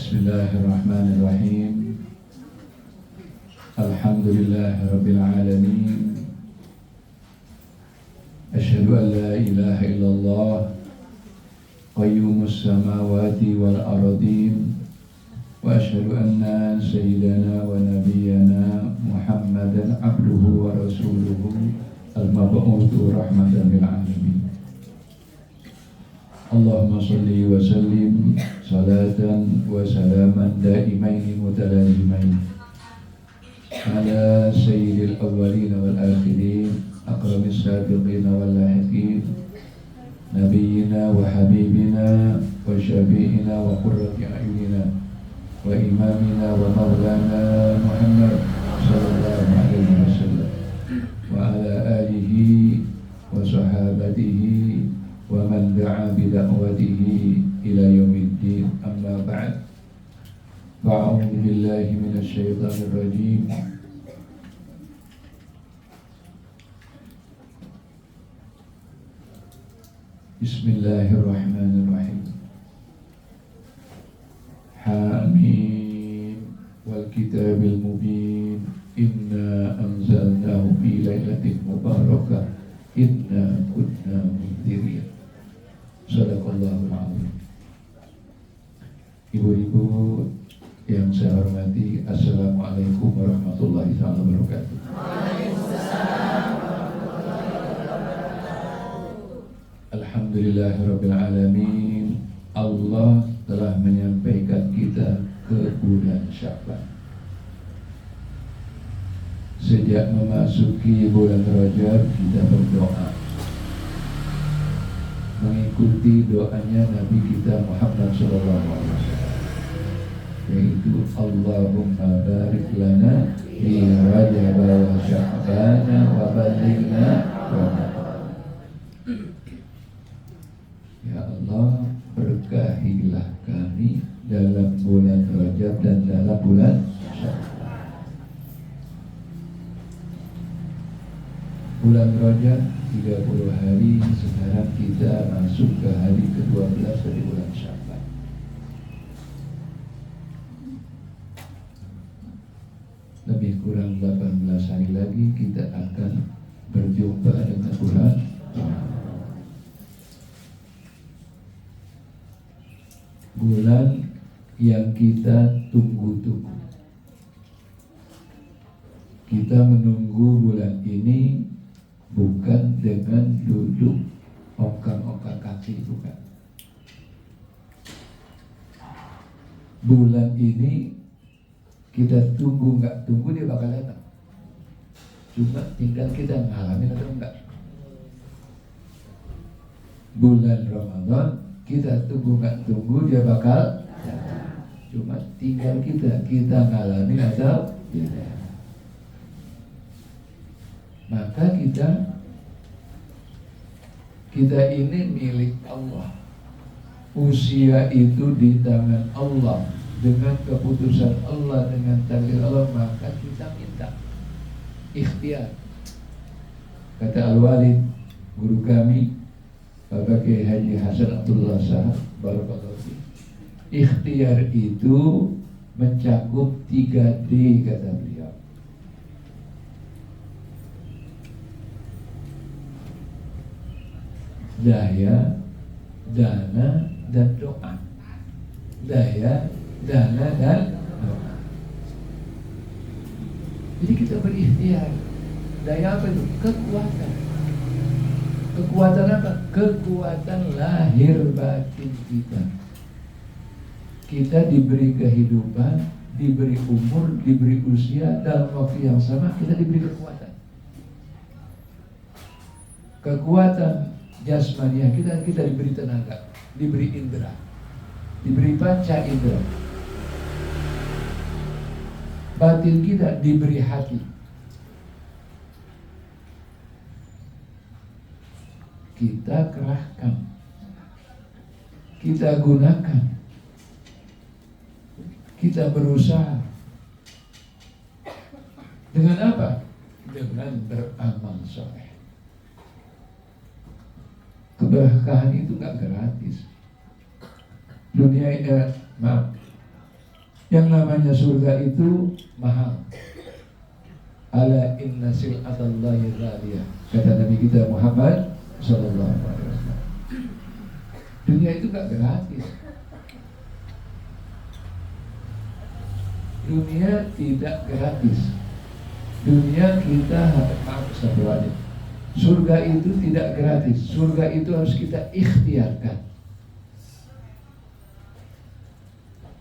Bismillahirrahmanirrahim. Alhamdulillahirabbil alamin. Asyhadu an la ilaha illallah qayyumus samawati wal ardin wa asyhadu anna sayyidana wa nabiyyana Muhammadan abduhu wa rasuluhu al-mab'utsu rahmatan lil alamin. Allahumma salli wa sallim salatan wa salaman daimaini mutalazimain ala sayyidil awwalin wal akhirin akramis sabiqin wal lahiqin nabiyyina wa habibina wa syafi'ina wa qurrati a'yunina wa imamina wa maulana Muhammad sallallahu alaihi wasallam wa ala alihi wa sahabatihi wa man da'a bida'watihi ila yaumiddin, amma ba'd. Fa'a'udzu billahi minasy syaithanir rajim. Bismillahirrahmanirrahim. Hamim wal kitabil mubin, inna anzalnahu fi lailatin mubarakah inna kunna munzirin. Sadaqallahul azim. Ibu-ibu yang saya hormati, assalamualaikum warahmatullahi wabarakatuh. Waalaikumsalam warahmatullahi wabarakatuh. Alhamdulillahirabbil alamin. Allah telah menyampaikan kita ke bulan Sya'ban. Sejak memasuki bulan Rajab, kita berdoa mengikuti doanya Nabi kita Muhammad sallallahu alaihi wasallam, yaitu Allahumma barik lana fi Rajab wa Sya'ban wa ballighna Ramadan. Ya Allah, berkahilah kami dalam bulan Rajab dan dalam bulan Sya'ban. Bulan Rajab 30 hari, sekarang kita masuk ke hari ke-12 dari bulan Sya'ban. Lebih kurang 18 hari lagi kita akan berjumpa dengan bulan Ramadan. Bulan yang kita tunggu-tunggu. Kita menunggu bulan ini bukan dengan duduk ongkang-ongkang kaki, bukan. Bulan ini kita tunggu nggak tunggu dia bakal datang. Cuma tinggal kita ngalamin atau enggak. Bulan Ramadan kita tunggu nggak tunggu dia bakal datang. Cuma tinggal kita ngalamin atau tidak. Maka kita ini milik Allah. Usia itu di tangan Allah. Dengan keputusan Allah, dengan takdir Allah, maka kita minta ikhtiar. Kata Al-Walid, guru kami, Bapak Kiai Haji Hasan Abdullah Sahab, barakallahu fiik. Ikhtiar itu mencakup 3D, kata beliau. Daya, dana, dan doa. Daya, dana, dan doa. Jadi kita berikhtiar. Daya apa itu? Kekuatan. Kekuatan apa? Kekuatan lahir batin kita. Kita diberi kehidupan, diberi umur, diberi usia, dalam waktu yang sama kita diberi kekuatan. Kekuatan jasmaniah kita diberi tenaga, diberi indera, diberi panca indera. Batin kita diberi hati. Kita kerahkan, kita gunakan, kita berusaha. Dengan apa? Dengan beramal soleh. Keberkahan itu nggak gratis. Dunia ini, Yang namanya surga itu mahal. Ala inna sil'atallahi ghaliyah, kata Nabi kita Muhammad sallallahu alaihi wasallam. Dunia itu gak gratis. Dunia tidak gratis. Dunia kita harus surga itu tidak gratis. Surga itu harus kita ikhtiarkan.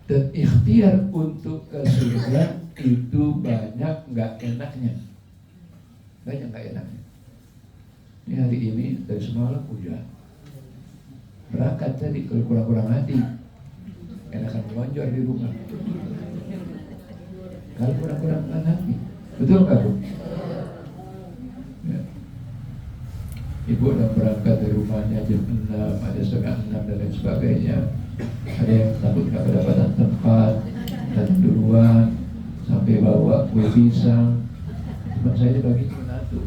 Dan ikhtiar untuk ke surga itu banyak nggak enaknya. Banyak nggak enaknya. Ini hari ini dari semalam hujan. Berangkat tadi kalau kurang-kurang hati, enakan melonjor di rumah. Kalau kurang-kurang hati, betul nggak Bu? Ya. Ibu udah berangkat dari rumahnya jam 6, ada setengah 6 dan lain sebagainya. Ada yang takut nggak kedapatan tempat, dan duluan sampai bawa kue pisang. Cuma saya bagi satu.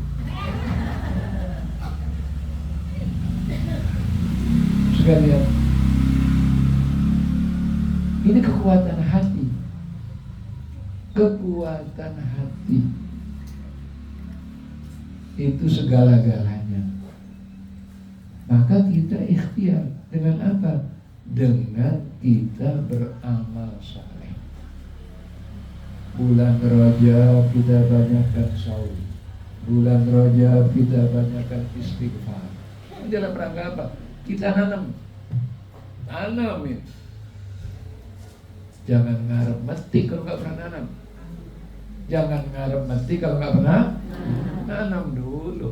Sekalian, ini kekuatan hati. Kekuatan hati itu segala-galanya. Maka kita ikhtiar dengan apa? Dengan kita beramal saleh. Bulan Rajab kita banyakkan saum. Bulan Rajab kita banyakkan istighfar. Dalam rangka apa? Kita tanamin. Jangan ngarep mati kalau nggak pernah nanam. Jangan ngarep mati kalau nggak pernah nanam dulu.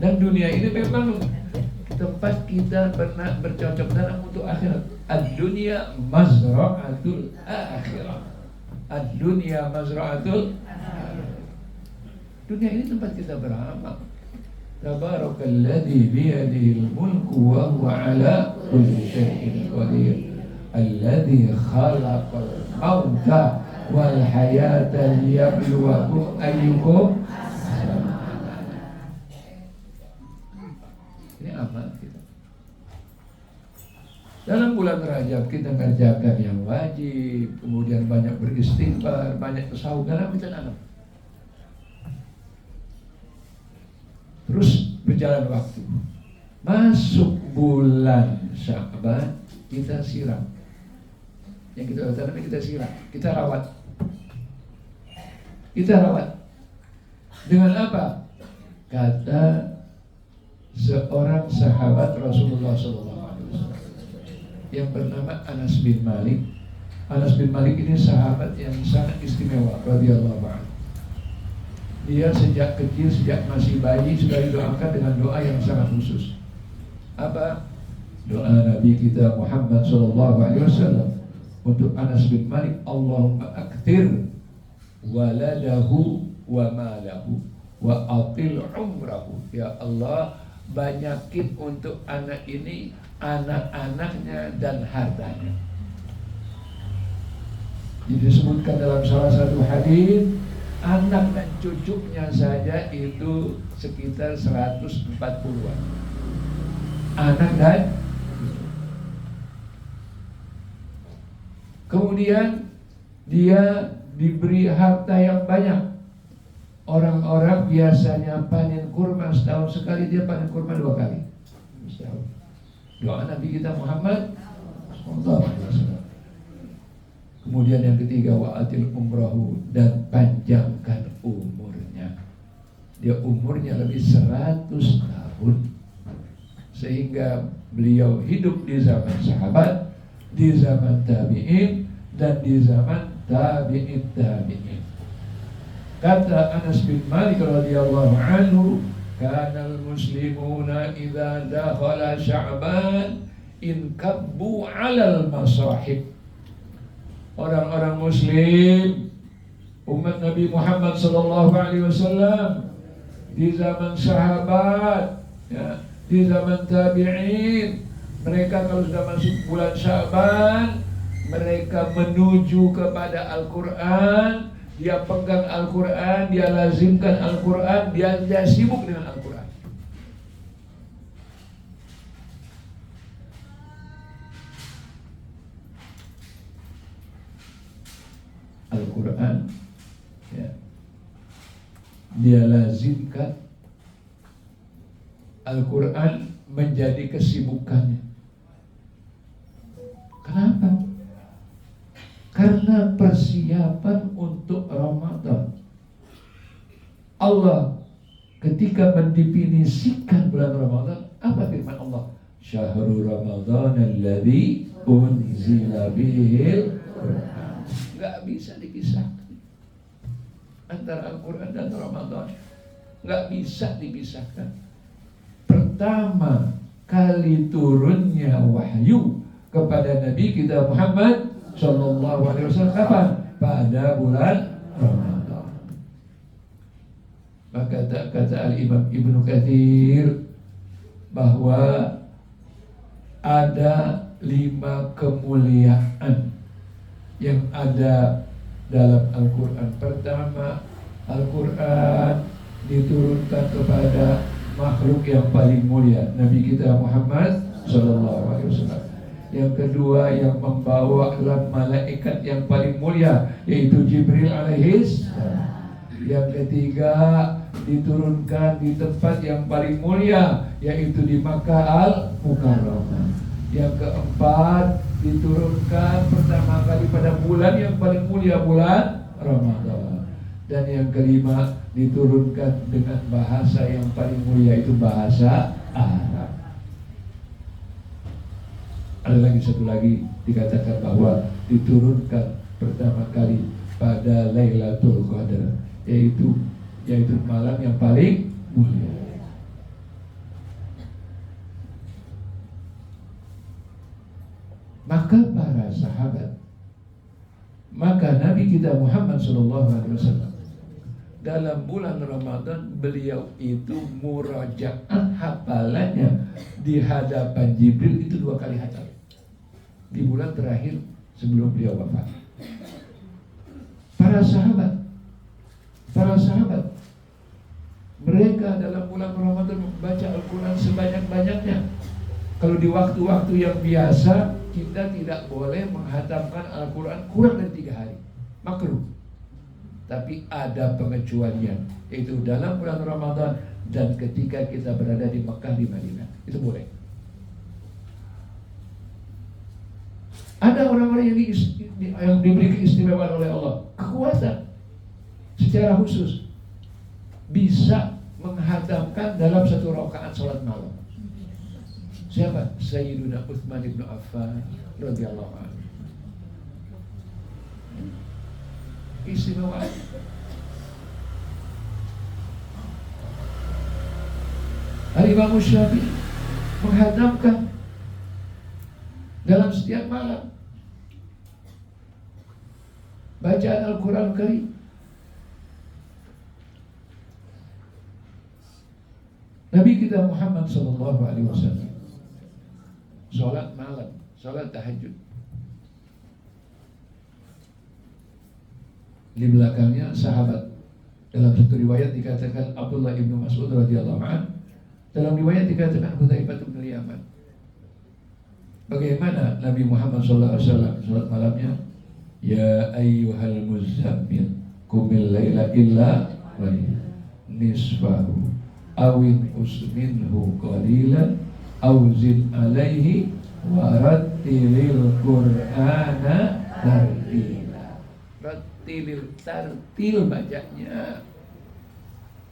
Dan dunia ini memang tempat kita pernah bercocok tanam untuk akhirat. Ad-dunya mazra'atul akhirah. Ad-dunya mazra'atul akhirah. Dunia ini tempat kita beramal. Tabarakalladzi biyadihil mulku wa huwa ala kulli syai'in qadir. Alladzi khalaqal mauta wal hayata liyabluwakum ayyukum. Ini amal kita. Dalam bulan Rajab kita kerjakan yang wajib, kemudian banyak beristighfar, banyak tasawuf, karena kita nanam. Terus berjalan waktu, masuk bulan Sya'ban kita siram. Yang kita tanam kita siram, kita rawat. Kita rawat. Dengan apa? Kata seorang sahabat Rasulullah SAW yang bernama Anas bin Malik. Anas bin Malik ini sahabat yang sangat istimewa radhiyallahu anhu. Dia sejak kecil, sejak masih bayi sudah didoakan dengan doa yang sangat khusus. Apa? Doa Nabi kita Muhammad SAW untuk Anas bin Malik, Allahumma aktir waladahu wa malahu wa atil umrahu. Ya Allah, banyakin untuk anak ini, anak-anaknya dan hartanya. Disebutkan dalam salah satu hadis, anak dan cucunya saja itu sekitar 140-an. Anak dan cucu. Kemudian dia diberi harta yang banyak. Orang-orang biasanya panen kurma setahun sekali, dia panen kurma 2 kali setahun. Doa Nabi kita Muhammad SAW. Kemudian yang ketiga, wa'atil umrahu, dan panjangkan umurnya. Dia umurnya lebih 100 tahun, sehingga beliau hidup di zaman sahabat, di zaman tabi'in, dan di zaman tabi'in tabi'in. Kata Anas bin Malik radhiyallahu anhu, kanal muslimuna idza dakhala Sya'ban inkabbu 'alal masahib. Orang-orang muslim umat Nabi Muhammad sallallahu alaihi wasallam di zaman sahabat, ya, di zaman tabi'in, mereka kalau sudah masuk bulan Sya'ban, mereka menuju kepada Al-Qur'an. Dia pegang Al-Quran, dia lazimkan Al-Quran, dia sibuk dengan Al-Quran. Al-Quran, ya, dia lazimkan Al-Quran menjadi kesibukannya. Kenapa? Karena persiapan untuk Ramadan. Allah ketika mendefinisikan bulan Ramadan, apa firman Allah? Syahrul Ramadan alladzi unzila bihil Quran. Nggak bisa dipisahkan antara Al-Quran dan Ramadan. Nggak bisa dipisahkan. Pertama kali turunnya wahyu kepada Nabi kita Muhammad Sallallahu Alaihi Wasallam kapan? Pada bulan Ramadan. Maka kata Al-Imam Ibnu Katsir bahwa ada 5 kemuliaan yang ada dalam Al-Quran. Pertama, Al-Quran diturunkan kepada makhluk yang paling mulia, Nabi kita Muhammad Sallallahu Alaihi Wasallam. Yang kedua, yang membawa adalah malaikat yang paling mulia, yaitu Jibril alaihis. Yang ketiga, diturunkan di tempat yang paling mulia, yaitu di Makkah Al-Mukarramah. Yang keempat, diturunkan pertama kali pada bulan yang paling mulia, bulan Ramadan. Dan yang kelima, diturunkan dengan bahasa yang paling mulia, itu bahasa Arab. Ada lagi satu lagi dikatakan bahwa diturunkan pertama kali pada Lailatul Qadar, yaitu malam yang paling mulia. Maka para sahabat, maka Nabi kita Muhammad SAW dalam bulan Ramadan, beliau itu murajaah hafalannya di hadapan Jibril itu 2 kali hatam di bulan terakhir sebelum beliau wafat. Para sahabat mereka dalam bulan Ramadan membaca Al-Quran sebanyak-banyaknya. Kalau di waktu-waktu yang biasa, kita tidak boleh menghatamkan Al-Quran kurang dari 3 hari, makruh. Tapi ada pengecualian, yaitu dalam bulan Ramadan dan ketika kita berada di Mekah, di Madinah, itu boleh. Ada orang-orang yang diberi keistimewaan oleh Allah, kekuatan secara khusus bisa menghatamkan dalam 1 rakaat salat malam. Siapa? Sayyiduna Utsman bin Affan radhiyallahu anhu. Istimewa. Al-Imam Syafi'i menghadamkan dalam setiap malam bacaan Al-Quran Karim. Nabi kita Muhammad Sallallahu Alaihi Wasallam sholat malam, sholat tahajud. Di belakangnya sahabat. Dalam satu riwayat dikatakan Abdullah ibnu Mas'ud radhiyallahu anhu. Dalam riwayat dikatakan Hudzaifah bin Yaman. Bagaimana Nabi Muhammad SAW salat malamnya? Ya ayyuhal muzammil qumil laila illa nisfahu awin usminhu qalilan auzin alaihi warattilil qur'ana tartila. Tartil bacanya,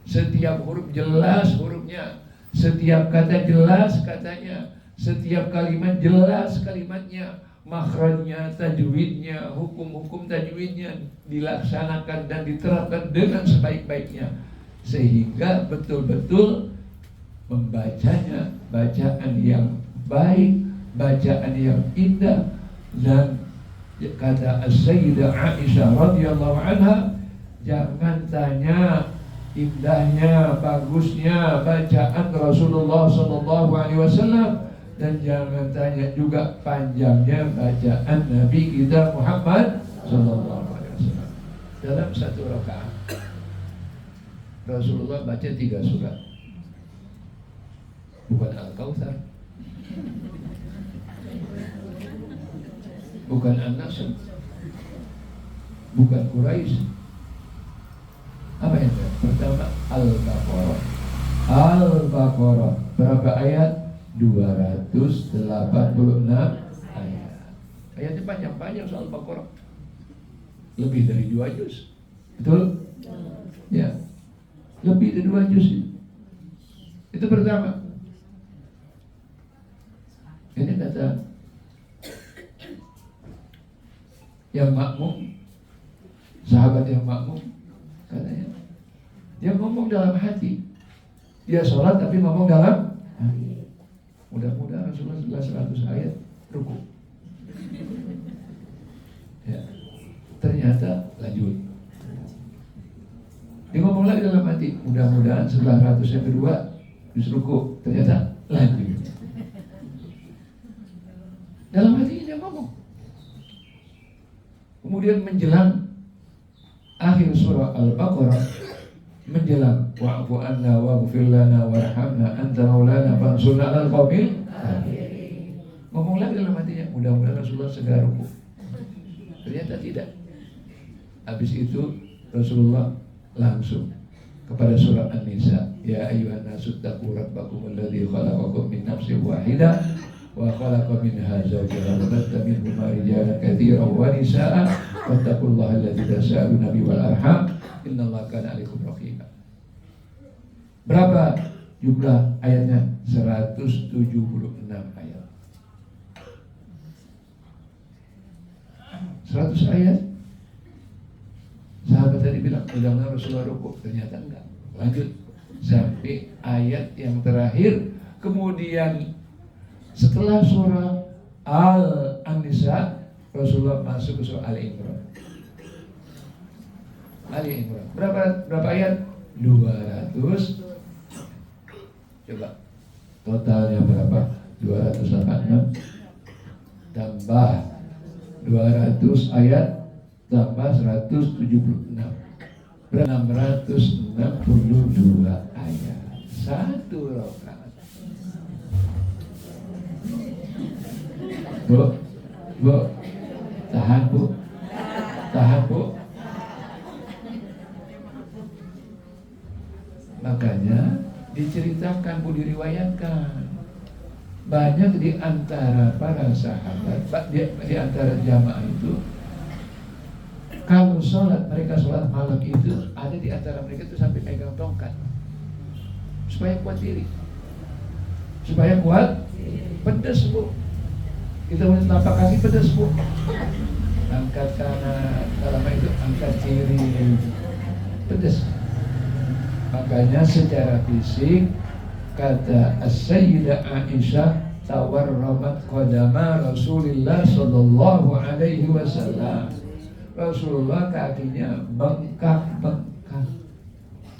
setiap huruf jelas hurufnya, setiap kata jelas katanya, setiap kalimat jelas kalimatnya, makhrajnya, tajwidnya, hukum-hukum tajwidnya dilaksanakan dan diterapkan dengan sebaik-baiknya, sehingga betul-betul membacanya bacaan yang baik, bacaan yang indah. Dan kata Sayyidah Aisyah radhiyallahu anha, jangan tanya indahnya, bagusnya bacaan Rasulullah sallallahu alaihi wasallam, dan jangan tanya juga panjangnya bacaan Nabi kita Muhammad sallallahu alaihi wasallam. Dalam 1 rakaat Rasulullah baca 3 surat. Bukan Al-Kautsar, bukan An-Nasr, bukan Quraisy. Apa yang pertama? Al-Baqarah. Al-Baqarah berapa ayat? 286 ayat. Ayatnya panjang-panjang soal Baqarah. Lebih dari 2 juz. Betul? Ya. Lebih dari 2 juz itu. Itu pertama. Ini kata yang makmum, sahabat yang makmum, katanya dia ngomong dalam hati. Dia sholat tapi ngomong dalam hati. Mudah-mudahan Rasulullah 100 ayat ruku. Ya. Ternyata lanjut. Dia ngomong lagi dalam hati. Mudah-mudahan setelah 100 yang kedua justru ruku. Ternyata lanjut. Dalam hatinya dia ngomong. Kemudian menjelang akhir surah Al-Baqarah, menjelang wa'fu anna waghfir lana warhamna anta maulana fansurna 'alal qaumil kafirin. Ngomong lagi dalam hatinya, mudah-mudahan Rasulullah segera ruku. Ternyata tidak. Habis itu Rasulullah langsung kepada surah An-Nisa, ya ayyuhan nasu taqu rabbakum alladzi khalaqakum min nafsin wahidah wa khalaqa minha zawjaha wa batta minhuma rijalan katsiran wa nisaa'a wattaqullaha alladzi tasaaluna bihi wal arham innallaha kana 'alaikum raqiba. Berapa jumlah ayatnya? 176 ayat. 100 ayat. Sahabat tadi bilang mudah-mudahan Rasulullah rukuk, ternyata enggak. Lanjut sampai ayat yang terakhir. Kemudian setelah surah Al-Nisa, Rasulullah masuk ke surah Al-Imran. Al-Imran. Berapa ayat? 200. Coba. Totalnya berapa? 286 tambah 200 ayat tambah 176. 662 ayat. Satu rakaat. Bu, tahan bu, makanya diceritakan bu, diriwayatkan banyak di antara para sahabat, di antara jamaah itu, kalau mereka sholat malam itu, ada di antara mereka itu sampai pegang tongkat supaya kuat diri, pedas bu. Kita punya telapak kaki pedas bu, angkat kanan, dalam itu angkat kiri, pedas. Makanya secara fisik kata As-Sayyidah Aisyah, tawarramat qadama Rasulullah sallallahu alaihi wasallam. Rasulullah kakinya bengkak-bengkak,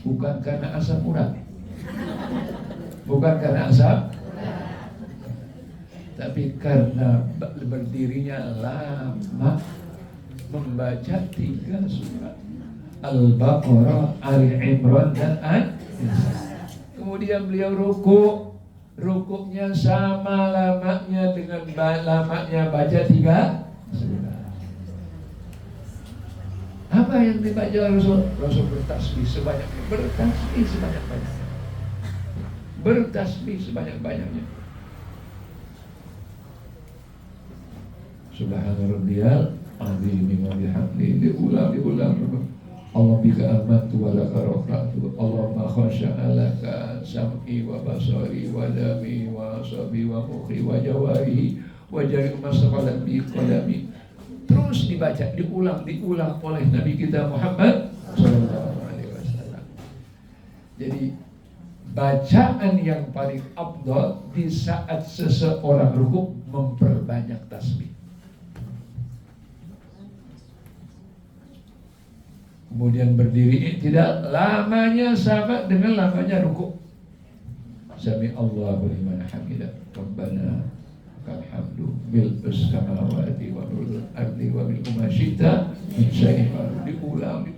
bukan karena asam urat, tapi karena berdirinya lama membaca 3 surat, Al-Baqarah, Ali Imran dan An-Nisa. Kemudian beliau rukuknya sama lamanya dengan lamanya baca 3 surat. Apa yang dibaca Rasul? Rasul bertasbih sebanyak-banyaknya. Subhana rabbiyal azim wa bihamdihi, diulang. Allah bika amantu wa laka rafa'tu, Allahumma khasha'a laka sam'i wa basari wa dami wa asabi wa mukhi wa jawarihi wa jari masaqalat bi qadami. Terus dibaca, diulang oleh Nabi kita Muhammad sallallahu alaihi wasallam. Jadi bacaan yang paling afdal di saat seseorang rukuk memperbanyak tasbih. Kemudian berdiri tidak lamanya sama dengan lamanya rukuk. Sami Allahu liman hamidah. Rabbana lakal hamdu mil'us samawati wa mil'ul ardi wa mil'u ma syi'ta min syai'in ba'd. Diulang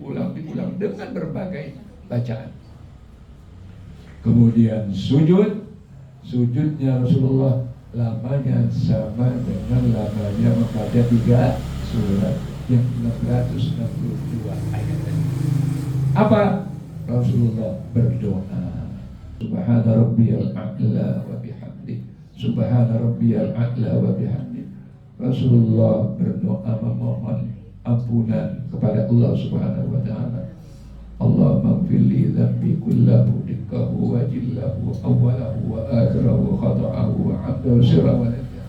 dengan berbagai bacaan. Kemudian sujudnya Rasulullah lamanya sama dengan lamanya membaca 3 surat. yang 662 ayat tadi. Apa? Rasulullah berdoa, Subhana rabbiyal a'la wa bihamdi, Subhana rabbiyal a'la wa bihamdi. Rasulullah berdoa memohon ampunan kepada Allah Subhanahu wa ta'ala. Allahumma ighfirli dhanbi kullahu dikkahu wa jillahu awwalahu wa akhirahu wa khata'ahu wa 'abdahu sirrahu wa najah.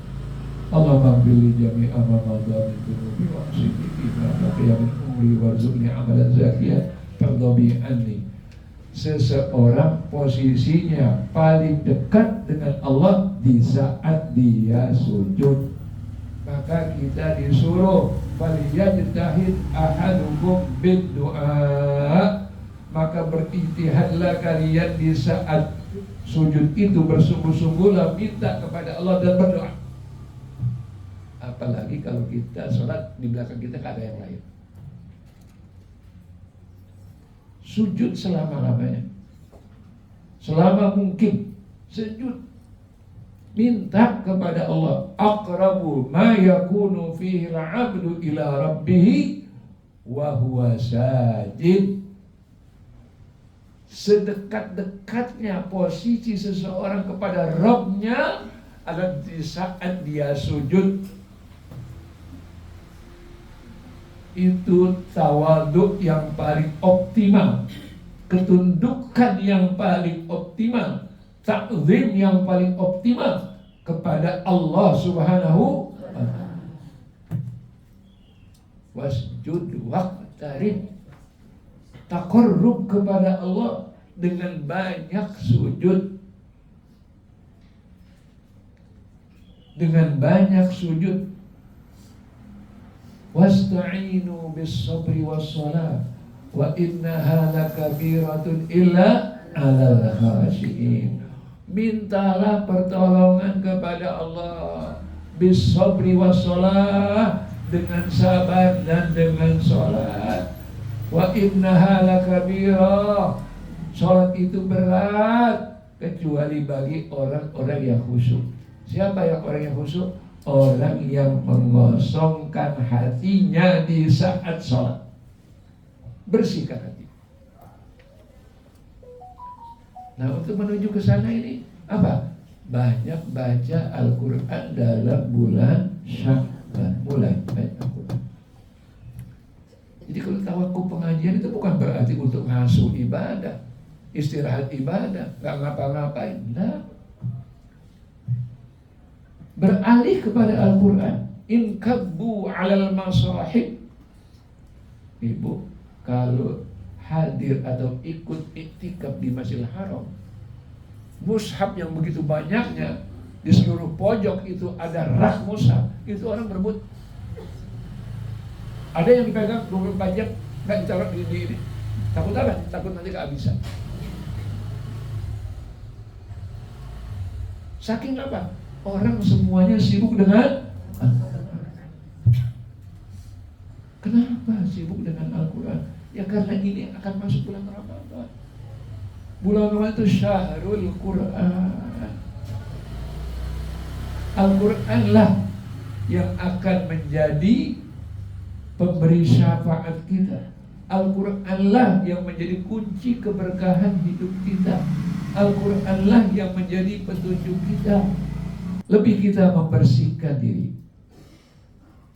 Allahumma ighfirli jami'a ma madha min dhunubi wa asibni fima baqiya min umri warzuqni 'amalan zakiyan tardhabi anni. Seseorang posisinya paling dekat dengan Allah di saat dia sujud, maka kita disuruh faliyajtahid ahadukum bid-du'a, maka berijtihadlah kalian di saat sujud itu, bersungguh-sungguhlah minta kepada Allah dan berdoa. Apalagi kalau kita sholat di belakang kita ada yang lain. Sujud selama-lamanya, selama mungkin sujud, minta kepada Allah. Aqrabu ma yakunu fihi al-'abdu ila rabbih wa huwa sajid. Sedekat-dekatnya posisi seseorang kepada Rabb-nya adalah di saat dia sujud. Itu tawaduk yang paling optimal, ketundukan yang paling optimal, takzim yang paling optimal kepada Allah Subhanahu wa ta'ala. Wasjud waqtarib, taqarrub kepada Allah dengan banyak sujud, dengan banyak sujud. Wasta'inu bis sabri was salat wa innaha lakabiratun illa 'alal khashiin. Mintalah pertolongan kepada Allah bis sabri was salat, dengan sabar dan dengan salat. Wa innaha lakabirah, salat itu berat kecuali bagi orang-orang yang khusyuk. Siapa yang orang yang khusyuk? Orang yang mengosongkan hatinya di saat sholat, bersihkan hati. Nah, untuk menuju ke sana ini apa? Banyak baca Al-Quran dalam bulan Sya'ban. Mulai baca Al-Quran. Jadi kalau tawakuf pengajian itu bukan berarti untuk ngasuh ibadah, istirahat ibadah, gak ngapa-ngapain. Nah, beralih kepada Al-Quran. Inkabbu alal masahib. Ibu, kalau hadir atau ikut iktikaf di Masjidil Haram, mushaf yang begitu banyaknya, di seluruh pojok itu ada rak mushaf, itu orang berebut. Ada yang dipegang 24 jam, gak ditaruh di ini. Takut apa? Takut nanti kehabisan. Saking apa? Orang semuanya sibuk dengan Al-Quran. Kenapa sibuk dengan Al-Quran? Ya karena ini akan masuk bulan Ramadan. Bulan Ramadan itu syahrul Quran. Al-Quran lah yang akan menjadi pemberi syafaat kita. Al-Quran lah yang menjadi kunci keberkahan hidup kita. Al-Quran lah yang menjadi petunjuk kita. Lebih kita membersihkan diri.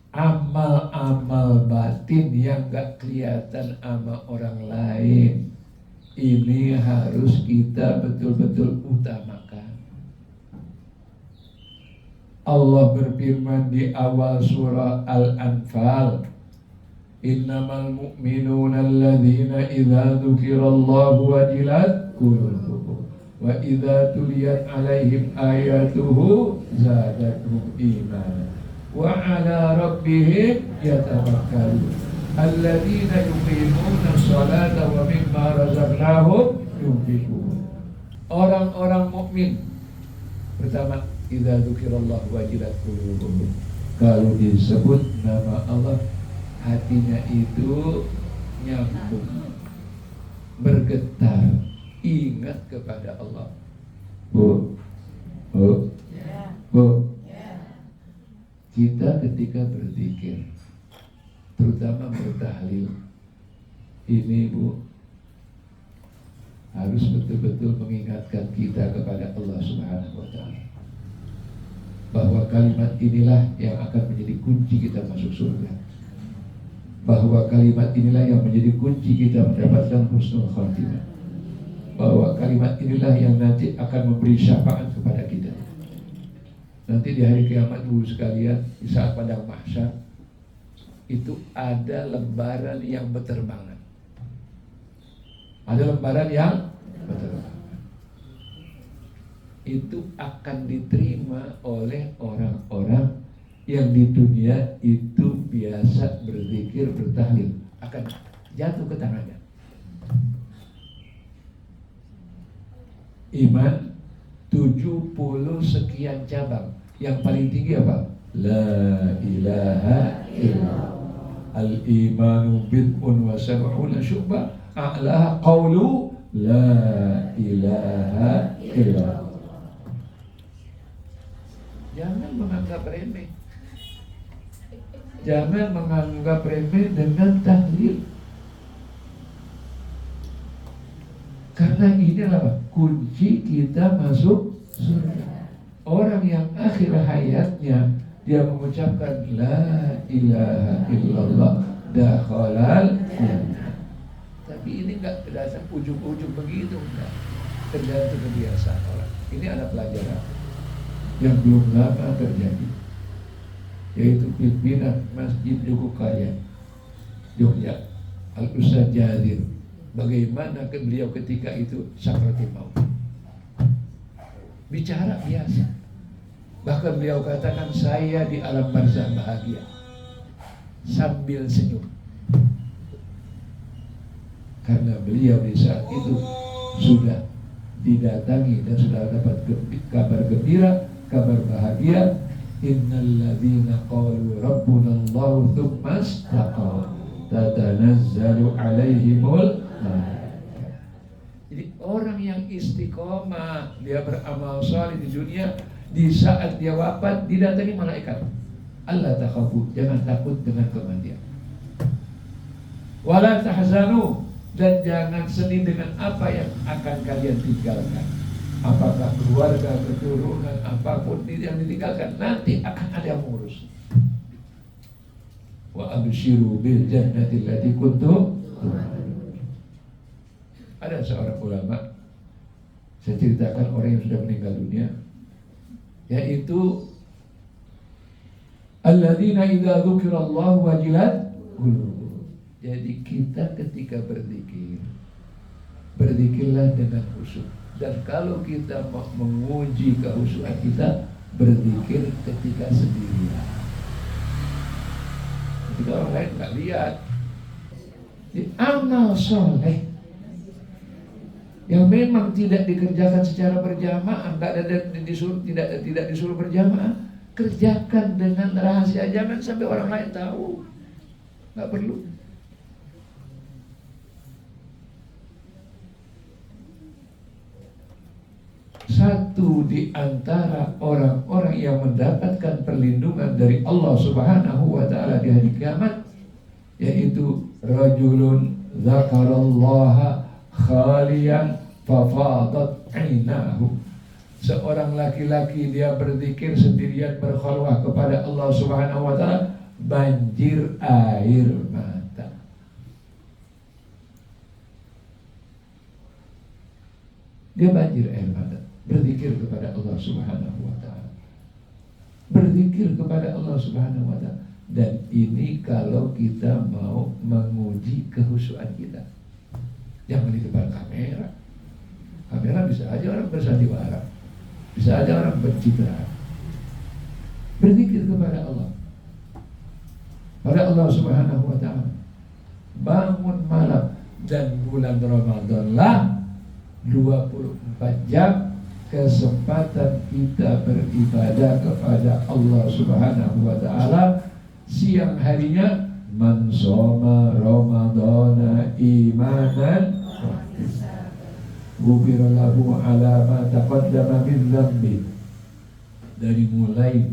Amal-amal batin yang gak kelihatan sama orang lain, ini harus kita betul-betul utamakan. Allah berfirman di awal surah Al-Anfal, innamal mu'minuna alladzina idza dzukirallahu wajilat qulubuhum wa idza tuliyat alaihim ayatuhu zadatuhum imanan wa ala rabbihim yatawakkalun alladzina yuqimuna sholata wa mimma razaqnahum yunfiqun. Orang-orang mukmin pertama, idza dzukirallahu wajilat qulubuhum, kalau disebut nama Allah hatinya itu nyambung, bergetar, ingat kepada Allah. Bu, kita ketika berzikir terutama bertahlil. Ini Bu, harus betul-betul mengingatkan kita kepada Allah Subhanahu wa Ta'ala, bahwa kalimat inilah yang akan menjadi kunci kita masuk surga, bahwa kalimat inilah yang menjadi kunci kita mendapatkan husnul khatimah, bahwa kalimat inilah yang nanti akan memberi syafaat kepada kita. Nanti di hari kiamat Bu sekalian, di saat padang mahsyar itu ada lembaran yang berterbangan. Ada lembaran yang berterbangan. Itu akan diterima oleh orang-orang yang di dunia itu biasa berzikir, bertahlil, akan jatuh ke tangannya. Iman 70 sekian cabang. Yang paling tinggi apa? La ilaha illallah. Al-imanu bid'un wa sab'una syu'bah, a'laha qawlu la ilaha illallah. Jangan menganggap remeh. Jangan menganggap remeh dengan tahlil. Karena inilah kunci kita masuk surga. Orang yang akhir hayatnya dia mengucapkan la ilaha illallah dakhalal jannah. Tapi ini enggak berdasar ujung-ujung begitu, enggak. Tergantung kebiasaan orang. Ini ada pelajaran yang belum lama terjadi, yaitu pimpinan Masjid Jogokaya Jogja, Al-Ustaz Jazir. Bagaimana beliau ketika itu sakratul maut, bicara biasa, bahkan beliau katakan saya di alam barzah bahagia sambil senyum, karena beliau di saat itu sudah didatangi dan sudah dapat kabar gembira, kabar bahagia. Innal ladzina qalu rabbuna Allah tsumma istaqamu tatanazzalu alaihimul. Jadi orang yang istiqomah, dia beramal saleh di dunia, di saat dia wafat didatangi malaikat. Allah takhafu, jangan takut dengan kematian. Wala tahzanu, dan jangan sedih dengan apa yang akan kalian tinggalkan. Apakah keluarga, keturunan, apapun yang ditinggalkan, nanti akan ada yang mengurus. Wa abshiru bil jannati allati kuntum. Ada seorang ulama, saya ceritakan orang yang sudah meninggal dunia, yaitu alladzina idza dzukirallahu wajilat qulubuhum. Jadi kita ketika berzikir, berzikirlah dengan khusyuk. Dan kalau kita mau menguji kehusyukan kita, berzikir ketika sendirian. Ketika orang lain nggak lihat. Di amal soleh yang memang tidak dikerjakan secara berjamaah, tidak disuruh berjamaah, kerjakan dengan rahasia, jangan sampai orang lain tahu. Nggak perlu. Satu di antara orang-orang yang mendapatkan perlindungan dari Allah Subhanahu wa Ta'ala di hari kiamat, yaitu rajulun dzakarallaha khalian fafadat ainahu. Seorang laki-laki dia berzikir sendirian berkhalwah kepada Allah Subhanahu wa Ta'ala, banjir air mata. Dia banjir air mata, berzikir kepada Allah Subhanahu wa Ta'ala. Berzikir kepada Allah Subhanahu wa Ta'ala. Dan ini kalau kita mau menguji kehusuan kita. Jangan di depan kamera. Kamera bisa aja orang bersandiwara, bisa aja orang bercitraan. Berzikir kepada Allah, pada Allah Subhanahu wa Ta'ala. Bangun malam, dan bulan Ramadanlah 24 jam kesempatan kita beribadah kepada Allah Subhanahu wa Ta'ala. Siang harinya, man shoma ramadhana imanan ghufira lahu ala ma taqaddama min dzambi. Dari mulai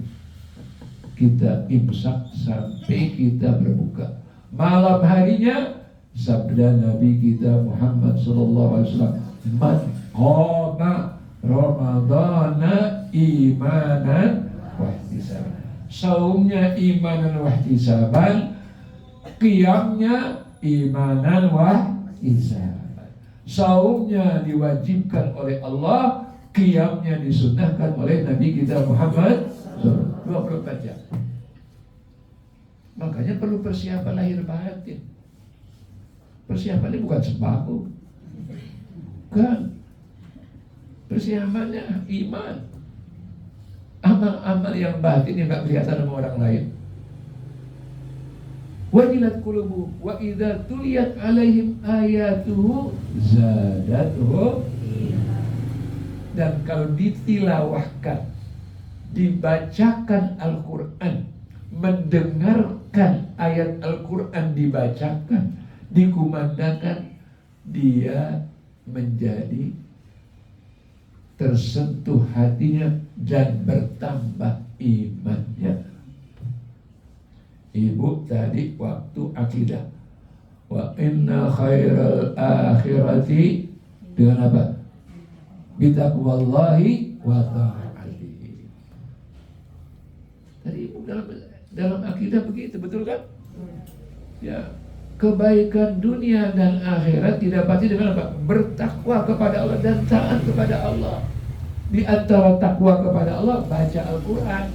kita imsak sampai kita berbuka, Malam harinya sabda Nabi kita Muhammad sallallahu alaihi wasallam, "Man qama Ramadhana imanan wa ihtisaban." Saumnya imanan wa ihtisaban, qiyamnya imanan wa ihtisaban. Saumnya diwajibkan oleh Allah, qiyamnya disunnahkan oleh Nabi kita Muhammad 24 jam. Makanya perlu persiapan lahir batin. Persiapannya bukan sembako, bukan. Persiapannya iman, amal-amal yang batin yang gak kelihatan sama orang lain. Wajilat qulubuhum wa idza tuliyat alaihim ayatuhu zadatuhum. Dan kalau ditilawahkan, dibacakan Al-Quran, mendengarkan ayat Al-Quran dibacakan, dikumandangkan, dia menjadi tersentuh hatinya dan bertambah imannya. Ibu tadi waktu akidah, wa inna khairal akhirati, dengan apa? Bitaqwallahi wa ta'atihi. Tadi ibu dalam akidah begitu, betul kan? Ya, kebaikan dunia dan akhirat didapati dengan apa? Bertakwa kepada Allah dan taat kepada Allah. Di antara takwa kepada Allah, baca Al-Quran.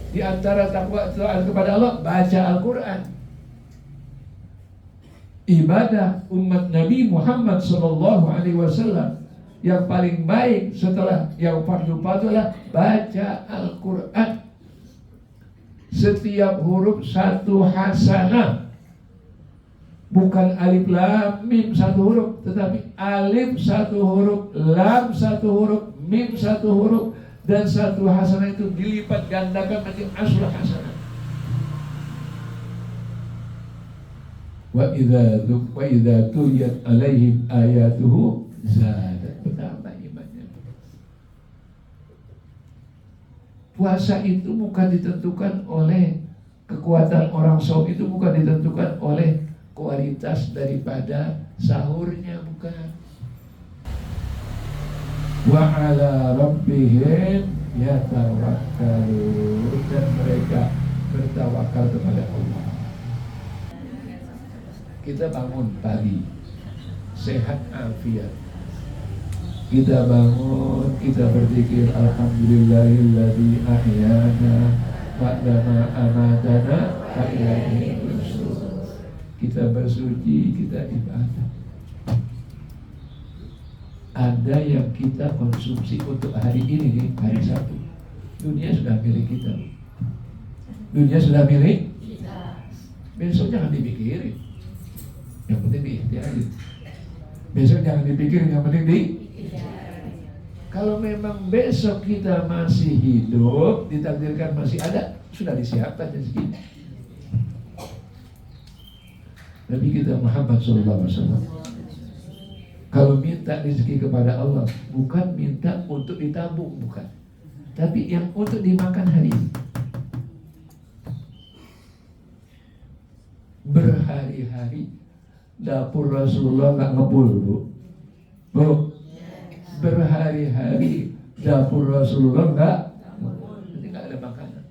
Di antara takwa taat kepada Allah, baca Al-Quran. Ibadah umat Nabi Muhammad SAW yang paling baik setelah yang fardu-fardu adalah baca Al-Quran. Setiap huruf satu hasanah. Bukan alif lam mim satu huruf, tetapi alif satu huruf, lam satu huruf, mim satu huruf, dan satu hasanah itu dilipat gandakan menjadi asr hasanah. Wa idza tuliyat alaihim ayatuhu zadat, bertambah imannya. Puasa itu bukan ditentukan oleh kekuatan orang saum, itu bukan ditentukan oleh kualitas daripada sahurnya, bukan. Wa ala rabbihim yatawakkalun, dan mereka bertawakal kepada Allah. Kita bangun pagi sehat afiat, kita bangun, kita berzikir alhamdulillahilladzi ahyana ba'dama amatana wa ilaihi nusyur. Kita bersuci, kita ibadah. Ada yang kita konsumsi untuk hari ini nih, hari Sabtu. Dunia sudah milik kita. Dunia sudah milik kita. Besok jangan dipikirin, yang penting diikhtiarin. Besok jangan dipikirin, yang penting diikhtiarin. Kalau memang besok kita masih hidup, ditakdirkan masih ada, sudah disiapkan rezeki. Nabi kita Muhammad SAW kalau minta rezeki kepada Allah, bukan minta untuk ditabung, bukan, tapi yang untuk dimakan hari ini. Berhari-hari dapur Rasulullah nggak ngebul, Bu. Berhari-hari dapur Rasulullah nggak ada makanan.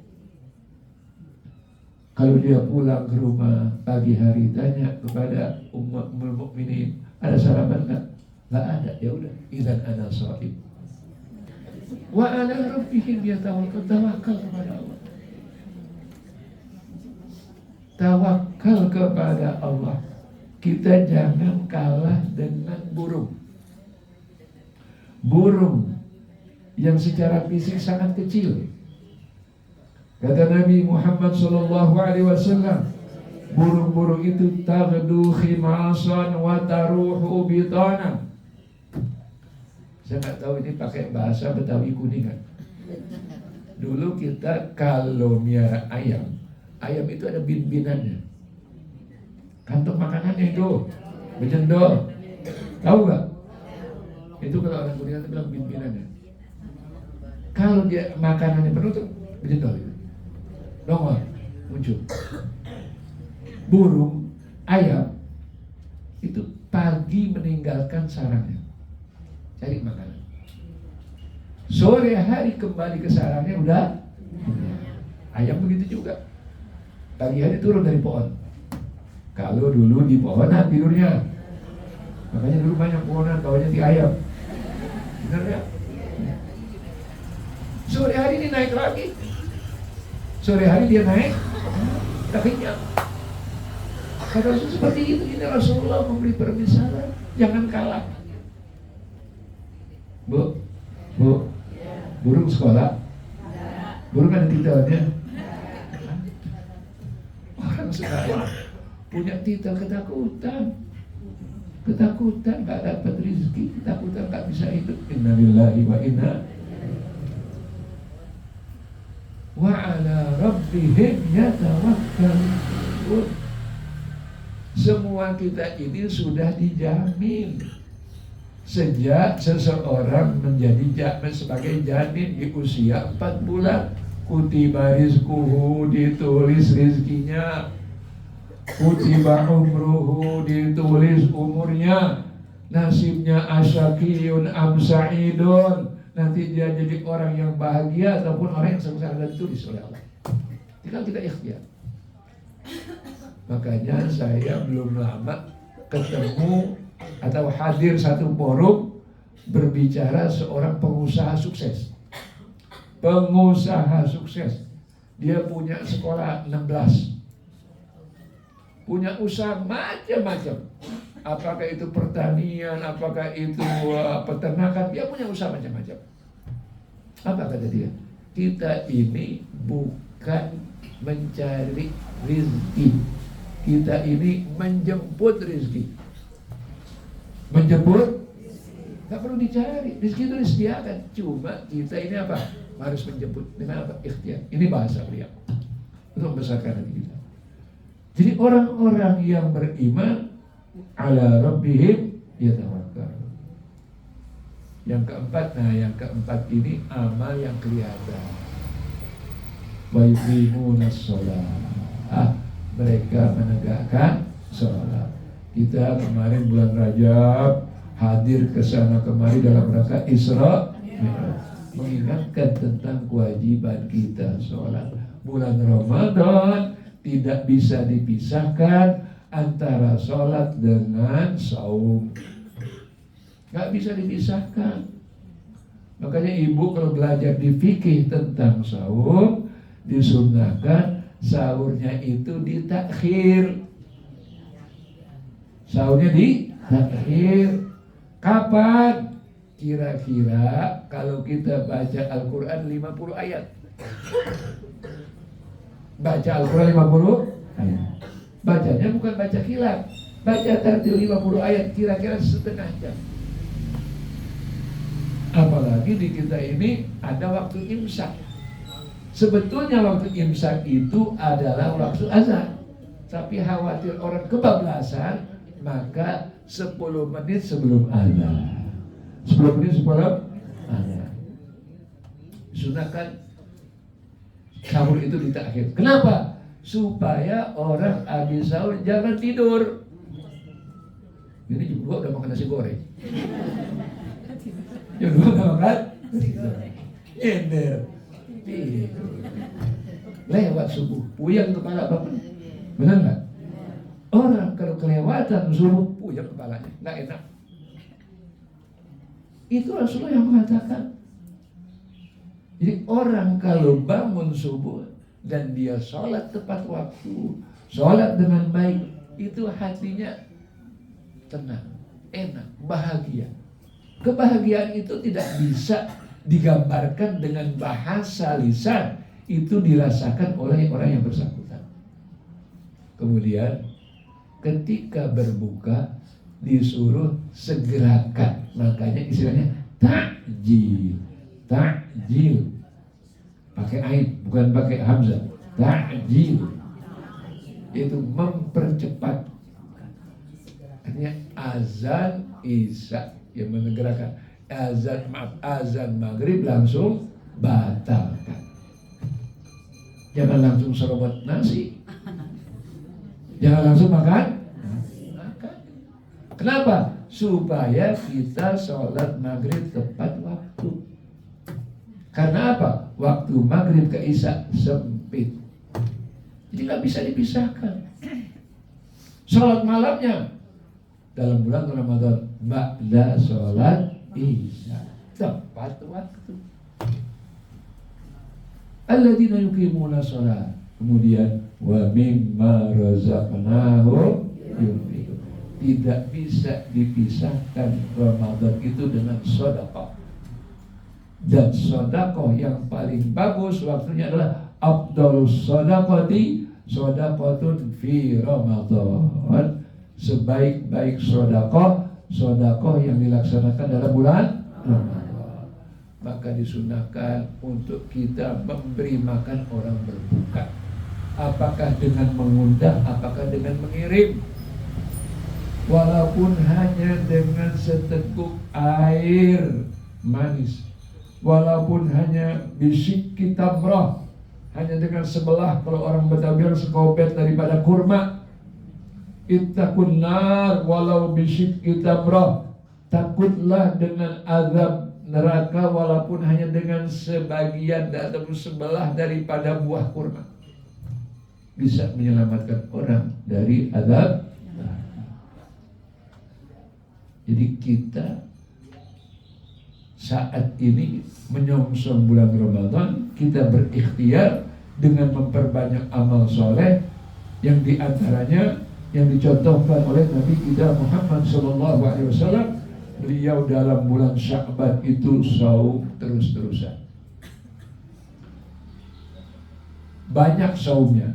Kalau dia pulang ke rumah pagi hari, tanya kepada ummul mukminin, ada sarapan nggak? Nggak ada. Ya udah, idzan ana shaim. Wa ala rabbihim yatawakkal, tawakal kepada Allah. Tawakal kepada Allah. Kita jangan kalah dengan burung. Burung yang secara fisik sangat kecil. Kata Nabi Muhammad SAW, burung-burung itu taghdu khimasan wa taruhu bitana. Saya nggak tahu ini pakai bahasa Betawi Kuningan. Dulu kita kalau miara ayam, ayam itu ada bin-binannya. Kantong makanannya itu bejendol. Tahu nggak? Itu kalau orang Kuningan itu bilang bin-binannya. Kalau dia makanannya penuh tuh bejendol itu. Nongol, muncul. burung, ayam itu pagi meninggalkan sarangnya cari makanan, sore hari kembali ke sarangnya udah. Ayam begitu juga, pagi hari turun dari pohon. Kalau dulu di pohonan tidurnya, makanya dulu banyak pohonan tahunya di ayam, benar ya? Sore hari ini naik lagi, sore hari dia naik, tak kenyang. Kata Rasul seperti itu. Ini Rasulullah memberi permisalan, jangan kalah. Bu, burung sekolah, burung ada titelnya. Orang sekarang punya titel ketakutan, gak dapat rezeki, ketakutan gak bisa hidup. Innalillahi wa inna wa ala rabbihim yatawakkalun. Semua kita ini sudah dijamin sejak seseorang menjadi sebagai janin di usia 4 bulan. Kutiba rizquhu, ditulis rizkinya. Kutiba umruhu, ditulis umurnya. Nasibnya asyakiyun am sa'idun, nanti dia jadi orang yang bahagia ataupun orang yang sengsara, ditulis oleh Allah. Tinggal kita ikhtiar. Makanya saya belum lama ketemu atau hadir satu forum berbicara seorang pengusaha sukses. Pengusaha sukses. Dia punya sekolah 16. Punya usaha macam-macam. Apakah itu pertanian, apakah itu peternakan, dia punya usaha macam-macam. Apa kata dia? Kita ini bukan mencari rezeki, kita ini menjemput rezeki. Menjemput, gak perlu dicari, rezeki itu disediakan. Cuma kita ini apa? Harus menjemput dengan apa? Ikhtiar. Ini bahasa beliau untuk membesarkan hati kita. Jadi orang-orang yang beriman ala rabbihim yatawakkalun. Yang keempat ini amal yang kelihatan. Wa yuqimuna shalah. Mereka menegakkan sholat. Kita kemarin bulan Rajab hadir ke sana kemari dalam rangka Isra Mi'raj, mengingatkan tentang kewajiban kita sholat. Bulan Ramadan tidak bisa dipisahkan antara sholat dengan saum, nggak bisa dipisahkan. Makanya ibu kalau belajar di fikih tentang saum, disunnahkan sahurnya itu ditakhir. Sahurnya ditakhir. Kapan? Kira-kira kalau kita baca Al-Quran 50 ayat. Baca Al-Quran 50 ayat. Bacanya bukan baca khilaf. Baca tartil 50 ayat kira-kira setengah jam. Apalagi di kita ini ada waktu imsak. Sebetulnya waktu imsak itu adalah waktu azan, tapi khawatir orang kebablasan, maka 10 menit sebelum azan. 10 menit sebelum azan. Sunahkan sahur itu ditakhir. Kenapa? Supaya orang habis sahur jangan tidur. Ini juga udah makan nasi goreng. Ya dulu udah makan nasi goreng. Ender. Lewat subuh, puyeng kepala bapak. Benar nggak? Orang kalau kelewatan subuh, puyeng kepalanya, nggak enak. Itu Rasulullah yang mengatakan. Jadi orang kalau bangun subuh dan dia sholat tepat waktu, sholat dengan baik, itu hatinya tenang, enak, bahagia. Kebahagiaan itu tidak bisa digambarkan dengan bahasa lisan, itu dirasakan oleh orang yang bersangkutan. Kemudian ketika berbuka disuruh segerakan, makanya istilahnya takjil. Takjil pakai ain, bukan pakai hamzah. Takjil itu mempercepat. Artinya azan isya yang menegerakan, azan maghrib langsung batalkan. Jangan langsung serobot nasi. Jangan langsung makan. Kenapa? Supaya kita sholat maghrib tepat waktu. Karena apa? Waktu maghrib ke isya sempit, jadi nggak bisa dipisahkan. Sholat malamnya dalam bulan Ramadan ba'da sholat isya tepat waktu. Alladzina yuqimuna sholat, kemudian wa mimma razaqnahum yunfiqun. Tidak bisa dipisahkan Ramadan itu dengan sedekah. Dan sedekah yang paling bagus waktunya adalah afdhalus shadaqati shadaqatun fi Ramadan. Sebaik-baik sedekah yang dilaksanakan dalam bulan Ramadan. Maka disunahkan untuk kita memberi makan orang berbuka. Apakah dengan mengundang, apakah dengan mengirim. Walaupun hanya dengan seteguk air manis, walaupun hanya bisik tamrah, hanya dengan sebelah, kalau orang Betawi sekobet daripada kurma. Ittaqun nar walau bisik tamrah, takutlah dengan azab neraka walaupun hanya dengan sebagian atau sebelah daripada buah kurma. Bisa menyelamatkan orang dari azab. Jadi kita saat ini menyongsong bulan Ramadan, kita berikhtiar dengan memperbanyak amal soleh yang diantaranya yang dicontohkan oleh Nabi kita Muhammad SAW. Beliau dalam bulan Sya'ban itu saum terus-terusan. Banyak saumnya,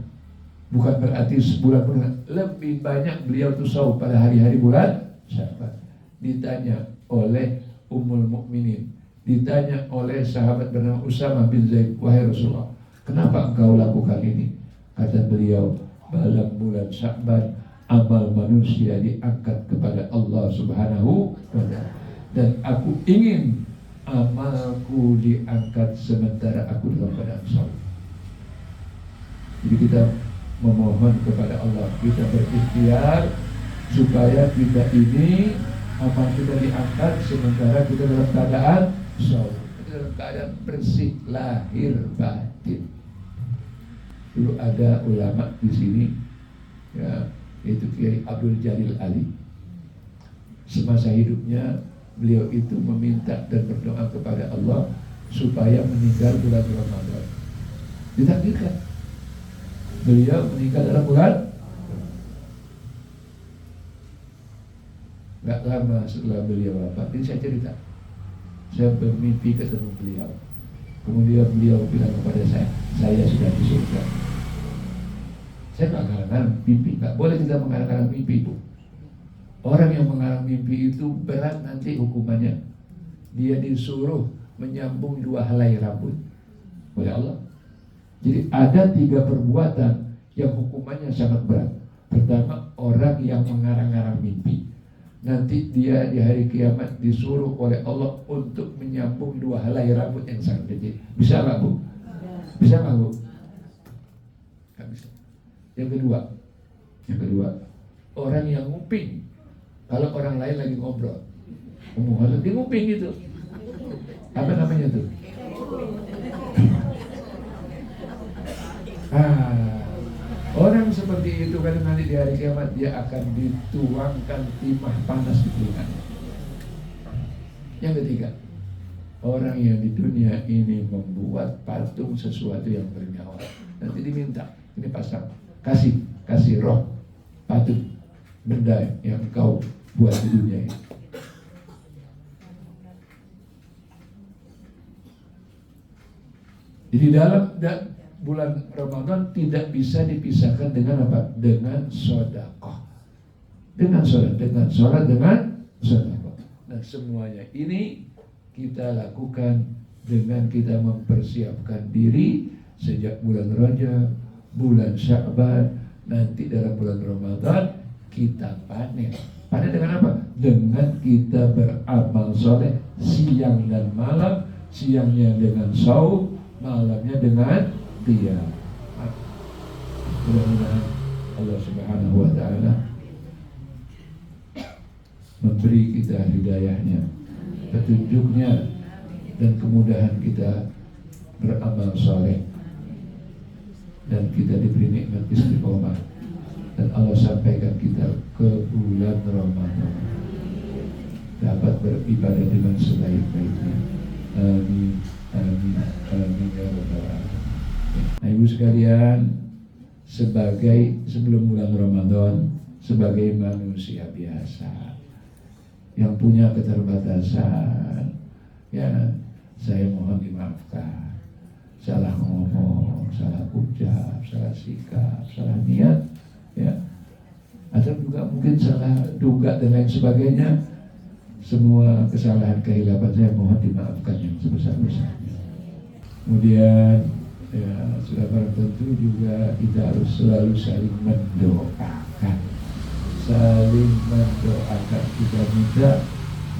bukan berarti sebulan bulan. Lebih banyak beliau itu saum pada hari-hari bulan Sya'ban. Ditanya oleh Ummul Mukminin, ditanya oleh sahabat bernama Usama bin Zaid, wahai Rasulullah, kenapa engkau lakukan ini? Kata beliau, dalam bulan Sya'ban amal manusia diangkat kepada Allah Subhanahu wa ta'ala, dan aku ingin amalku diangkat sementara aku dalam keadaan saum. Jadi kita memohon kepada Allah, kita berikhtiar supaya kita ini amal kita diangkat sementara kita dalam keadaan saum, dalam keadaan bersih lahir batin. Dulu ada ulama di sini, ya, yaitu Kiai Abdul Jalil Ali. Semasa hidupnya beliau itu meminta dan berdoa kepada Allah supaya meninggal bulan Ramadan. Ditakdirkan beliau meninggal dalam bulan. Gak lama setelah beliau wafat, ini saya cerita, saya bermimpi ketemu beliau. Kemudian beliau bilang kepada saya sudah di surga. Saya gak ngarang-ngarang mimpi, gak boleh kita mengarang-ngarang mimpi, Bu. Orang yang mengarang mimpi itu berat nanti hukumannya. Dia disuruh menyambung 2 helai rambut oleh Allah. Jadi ada 3 perbuatan yang hukumannya sangat berat. Pertama, orang yang mengarang-ngarang mimpi. Nanti dia di hari kiamat disuruh oleh Allah untuk menyambung 2 helai rambut yang sangat kecil. Bisa nggak, Bu? Bisa nggak, Bu? Nggak bisa. Yang kedua, orang yang nguping. Kalau orang lain lagi ngobrol, dia nguping gitu. Apa namanya tuh? Orang seperti itu kan nanti di hari kiamat dia akan dituangkan timah panas di telinganya. Yang ketiga, orang yang di dunia ini membuat patung sesuatu yang bernyawa, nanti diminta, ini pasang, kasih roh patung benda yang kau buat di dunia ini. Jadi dalam bulan Ramadan tidak bisa dipisahkan dengan apa? Dengan sedekah. Dengan sholat, dengan sedekah. Nah, semuanya ini kita lakukan dengan kita mempersiapkan diri sejak bulan Rajab, bulan Sya'ban, nanti dalam bulan Ramadan kita panen. Panen dengan apa? Dengan kita beramal soleh siang dan malam, siangnya dengan saum, malamnya dengan qiyam. Mudah-mudahan Allah Subhanahu wa Ta'ala memberi kita hidayahnya, petunjuknya, dan kemudahan kita beramal saleh, dan kita diberi nikmat istiqomah, dan Allah sampaikan kita ke bulan Ramadan dapat beribadah dengan sebaik-baiknya. Amin, amin, amin ya rabbal alamin. Nah, ibu sekalian, sebelum bulan Ramadan, sebagai manusia biasa yang punya keterbatasan, ya, saya mohon dimaafkan. Salah ngomong, salah ucap, salah sikap, salah niat, ya, atau juga mungkin salah duga dan lain sebagainya. Semua kesalahan kehilapan saya mohon dimaafkan yang sebesar-besarnya. Kemudian, ya, sudah barang tentu juga kita harus selalu saling mendoakan. Saling mendoakan, kita minta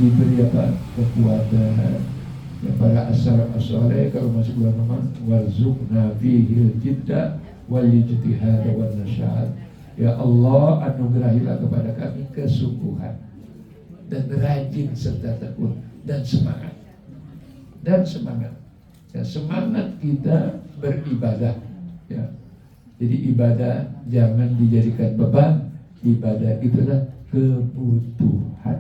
diberi apa? Kekuatan. Ya, para as-saleh kalau masih bulan Ramadan, warzuqna fihi jidda wal ijtihad wan nasyad. Ya Allah, anugerahilah kepada kami kesungguhan dan rajin serta tekun dan semangat. Dan semangat. Ya, semangat kita beribadah, ya. Jadi ibadah jangan dijadikan beban. Ibadah itulah kebutuhan.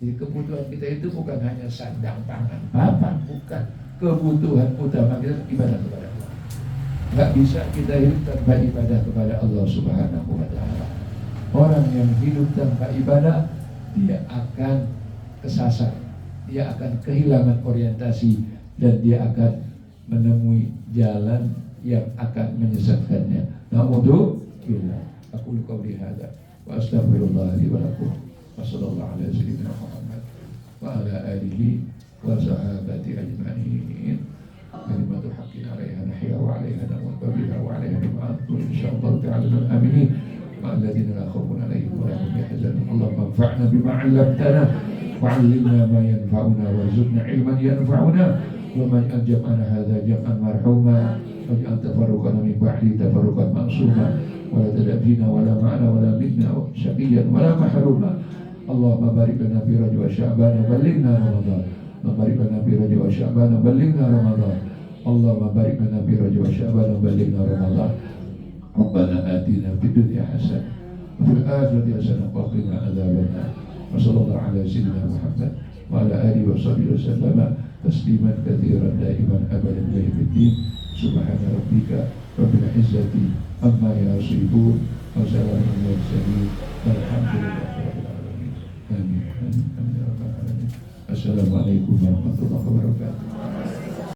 Jadi kebutuhan kita itu bukan hanya sandang pangan papan, bukan. Kebutuhan utama kita ibadah kepada Allah. Gak bisa kita hidup tanpa ibadah kepada Allah Subhanahu wa Ta'ala. Orang yang hidup tanpa ibadah, dia akan kesasar, dia akan kehilangan orientasi, dan dia akan menemui jalan yang akan menyesatkannya. Na'udzubillah. Aku qauli hadza wa astaghfirullah li wa lakum. Wa sallallahu ala sayyidina Muhammad wa ala alihi wa sahabati ajma'in. Kalimatu haqqin 'alaiha nahya wa 'alaiha namut biha wa 'alaiha nab'atu insyaallah ta'ala aminin. الذين لا خوف عليهم ولا هم يحزنون اللهم انفعنا بما علمتنا وعلمنا ما ينفعنا وارزقنا علما ينفعنا واجعل جمعنا هذا جمعا مرحوما واجعل تفرقنا من بعده تفرقا معصوما ولا تدع فينا ولا معنا ولا منا شقيا ولا محروما اللهم بارك لنا في رجب وشعبان وبلغنا رمضان وبارك لنا في رجب وشعبان وبلغنا رمضان اللهم بارك لنا في رجب وشعبان وبلغنا رمضان ربنا آتنا في الدنيا حسنة وفي الآخرة حسنة وقنا عذاب النار وصلى الله على سيدنا محمد وعلى آله وصحبه وسلم تسليما كثيرا دائما أبدا إلى يوم الدين سبحان ربك رب العزة عما يصفون وسلام على المرسلين والحمد لله رب العالمين آمين آمين آمين يا رب العالمين. السلام عليكم ورحمة الله.